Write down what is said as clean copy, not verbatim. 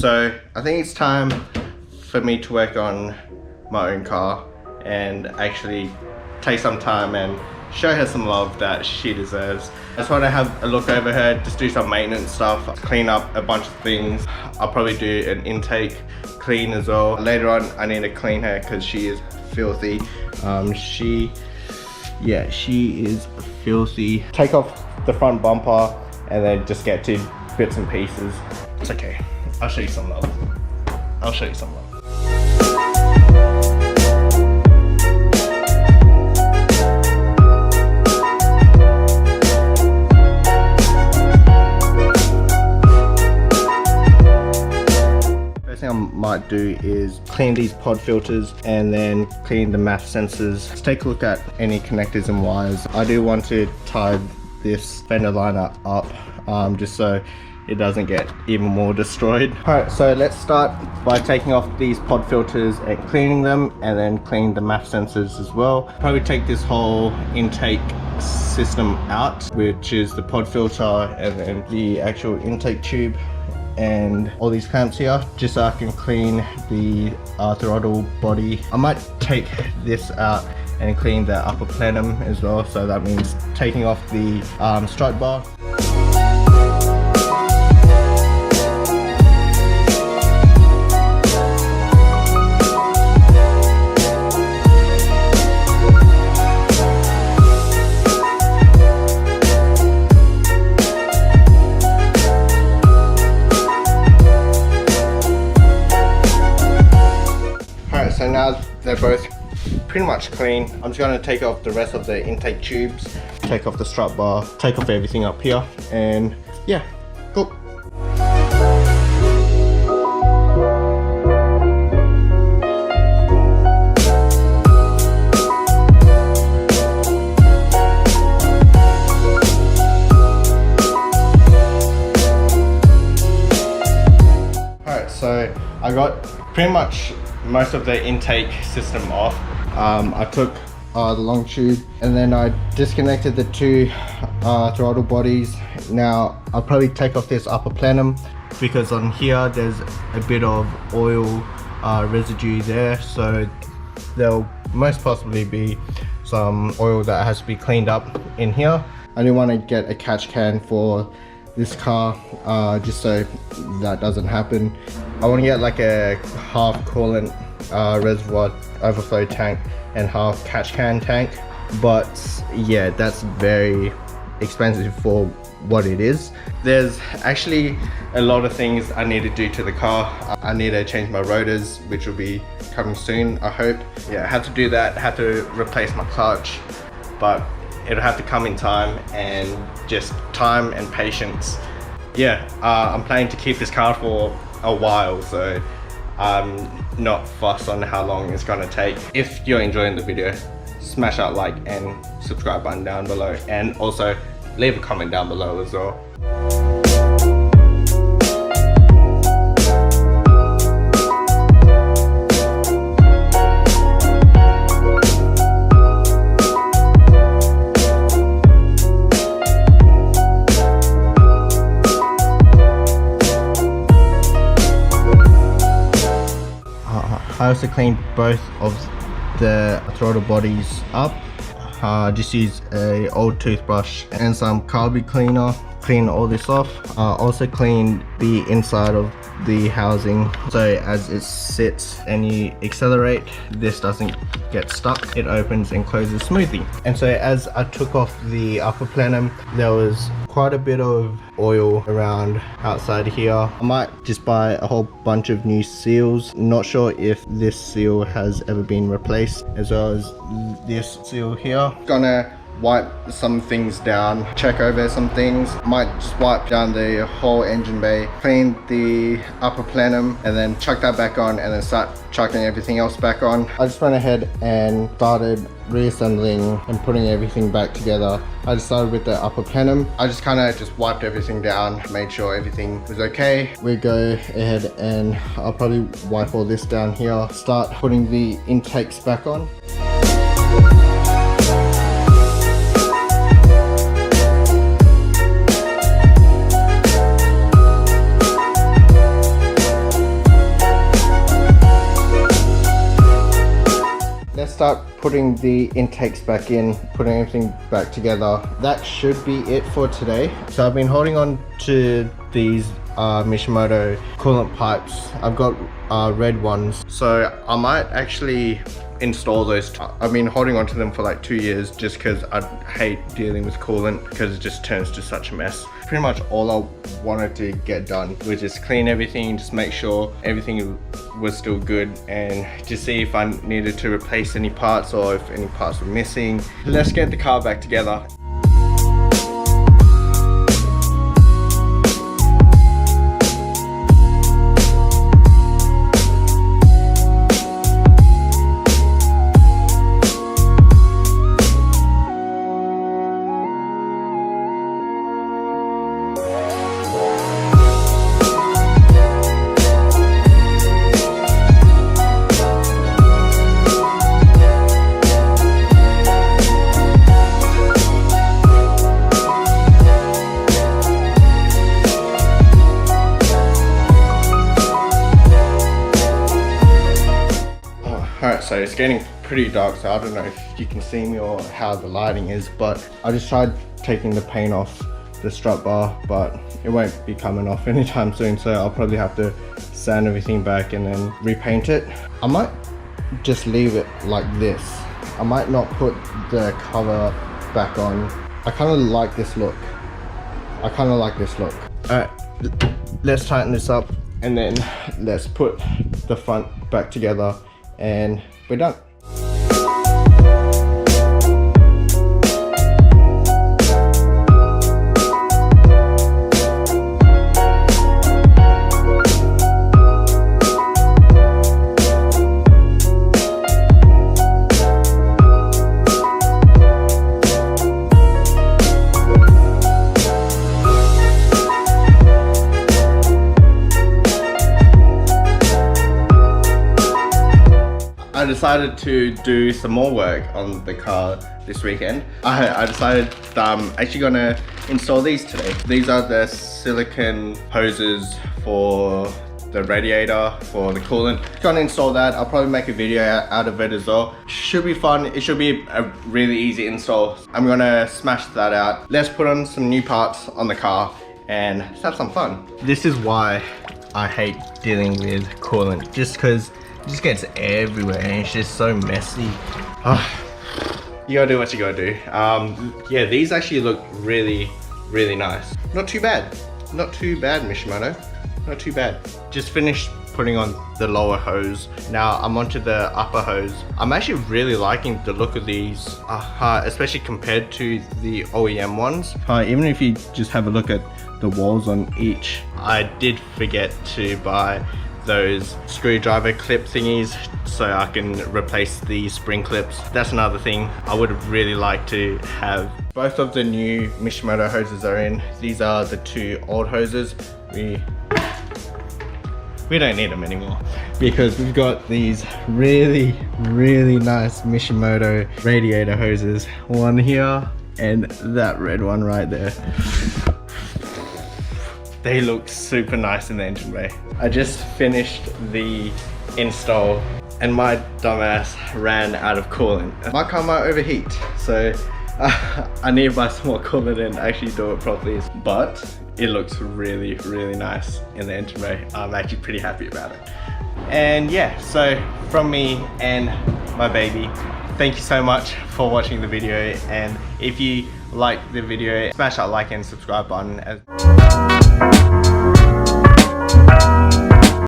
So I think it's time for me to work on my own car and actually take some time and show her some love that she deserves. I just want to have a look over her, just do some maintenance stuff, clean up a bunch of things. I'll probably do an intake clean as well. Later on I need to clean her because she is filthy. She is filthy. Take off the front bumper and then just get to bits and pieces. It's okay, I'll show you some love. I'll show you some love. I might do is clean these pod filters and then clean the MAF sensors. Let's take a look at any connectors and wires. I do want to tie this fender liner up just so it doesn't get even more destroyed. Alright, so let's start by taking off these pod filters and cleaning them, and then clean the MAF sensors as well. Probably take this whole intake system out, which is the pod filter and then the actual intake tube and all these clamps here, just so I can clean the throttle body. I might take this out and clean the upper plenum as well, so that means taking off the strut bar. So now they're both pretty much clean, I'm just going to take off the rest of the intake tubes, take off the strut bar, take off everything up here, and yeah, cool. Alright, so I got pretty much most of the intake system off. I took the long tube and then I disconnected the two throttle bodies. Now I'll probably take off this upper plenum because on here there's a bit of oil residue there, so there'll most possibly be some oil that has to be cleaned up in here. I do want to get a catch can for this car just so that doesn't happen. I want to get like a half coolant reservoir overflow tank and half catch can tank, but yeah, that's very expensive for what it is. There's actually a lot of things I need to do to the car. I need to change my rotors, which will be coming soon, I hope. Yeah, I have to do that, I have to replace my clutch, but it'll have to come in time, and just time and patience. Yeah, I'm planning to keep this car for a while, so I'm not fussed on how long it's gonna take. If you're enjoying the video, smash that like and subscribe button down below, and also leave a comment down below as well. I also cleaned both of the throttle bodies up. Just use a old toothbrush and some carby cleaner, clean all this off. Also cleaned the inside of the housing, so as it sits and you accelerate, this doesn't get stuck, it opens and closes smoothly. And so as I took off the upper plenum, there was quite a bit of oil around outside here. I might just buy a whole bunch of new seals. Not sure if this seal has ever been replaced, as well as this seal here. Gonna wipe some things down, check over some things. Might just wipe down the whole engine bay, clean the upper plenum, and then chuck that back on, and then start chucking everything else back on. I just went ahead and started reassembling and putting everything back together. I just started with the upper plenum. I just kind of just wiped everything down, made sure everything was okay. We go ahead and I'll probably wipe all this down here, start putting the intakes back on. start putting the intakes back in, putting everything back together. That should be it for today. So I've been holding on to these Mishimoto coolant pipes. I've got red ones, so I might actually install those. I've been holding on to them for like 2 years just because I hate dealing with coolant because it just turns to such a mess. Pretty much all I wanted to get done was just clean everything, just make sure everything was still good, and to see if I needed to replace any parts or if any parts were missing. Let's get the car back together. Alright, so it's getting pretty dark, so I don't know if you can see me or how the lighting is, but I just tried taking the paint off the strut bar, but it won't be coming off anytime soon, so I'll probably have to sand everything back and then repaint it. I might just leave it like this. I might not put the cover back on. I kind of like this look. Alright, let's tighten this up and then let's put the front back together and we're done. I decided to do some more work on the car this weekend. I decided that I'm actually gonna install these today. These are the silicone hoses for the radiator for the coolant. Gonna install that. I'll probably make a video out of it as well. Should be fun. It should be a really easy install. I'm gonna smash that out. Let's put on some new parts on the car and let's have some fun. This is why I hate dealing with coolant, just because it just gets everywhere and it's just so messy. You gotta do what you gotta do. Yeah, these actually look really, really nice. Not too bad. Not too bad, Mishimoto. Not too bad. Just finished putting on the lower hose. Now I'm onto the upper hose. I'm actually really liking the look of these, especially compared to the OEM ones. Even if you just have a look at the walls on each, I did forget to buy those screwdriver clip thingies so I can replace the spring clips. That's another thing I would have really liked to have. Both of the new Mishimoto hoses are in. These are the two old hoses. We don't need them anymore because we've got these really, really nice Mishimoto radiator hoses. One here and that red one right there. They look super nice in the engine bay. I just finished the install and my dumbass ran out of coolant. My car might overheat, so I need to buy some more coolant and actually do it properly. But it looks really, really nice in the engine bay. I'm actually pretty happy about it. And yeah, so from me and my baby, thank you so much for watching the video. And if you like the video, smash that like and subscribe button.